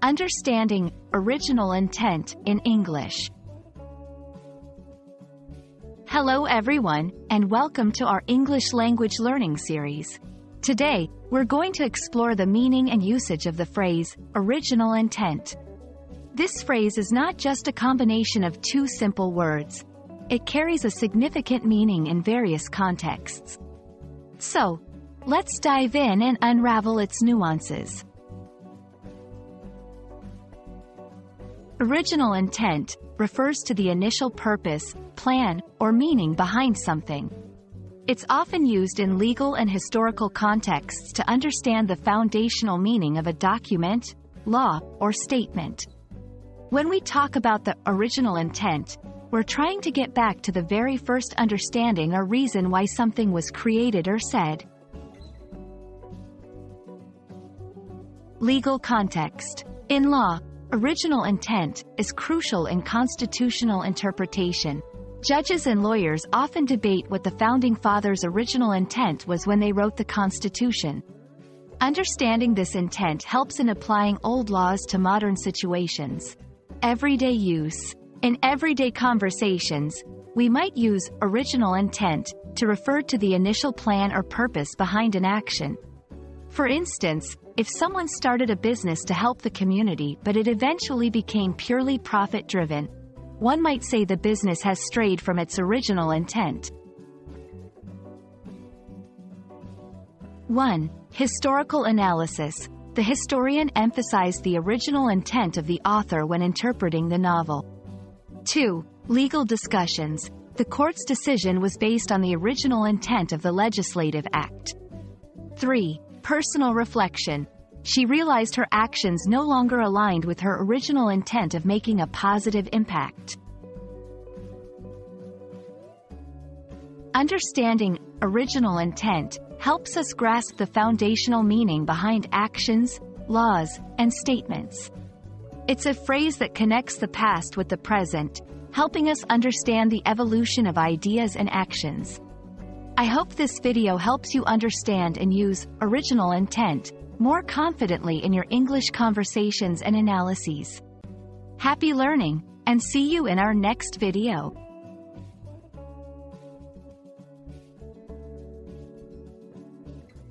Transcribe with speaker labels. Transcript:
Speaker 1: Understanding original intent in English. Hello everyone, and welcome to our English language learning series. Today, we're going to explore the meaning and usage of the phrase, original intent. This phrase is not just a combination of two simple words. It carries a significant meaning in various contexts. So, let's dive in and unravel its nuances. Original intent refers to the initial purpose, plan, or meaning behind something. It's often used in legal and historical contexts to understand the foundational meaning of a document, law, or statement. When we talk about the original intent, we're trying to get back to the very first understanding or reason why something was created or said. Legal context. In law, original intent is crucial in constitutional interpretation. Judges and lawyers often debate what the Founding Fathers' original intent was when they wrote the Constitution. Understanding this intent helps in applying old laws to modern situations. Everyday use. In everyday conversations, we might use original intent to refer to the initial plan or purpose behind an action. For instance, if someone started a business to help the community but it eventually became purely profit-driven, one might say the business has strayed from its original intent. 1. Historical analysis. The historian emphasized the original intent of the author when interpreting the novel. 2. Legal discussions. The court's decision was based on the original intent of the legislative act. 3. Personal reflection. She realized her actions no longer aligned with her original intent of making a positive impact. Understanding original intent helps us grasp the foundational meaning behind actions, laws, and statements. It's a phrase that connects the past with the present, helping us understand the evolution of ideas and actions. I hope this video helps you understand and use original intent more confidently in your English conversations and analyses. Happy learning, and see you in our next video.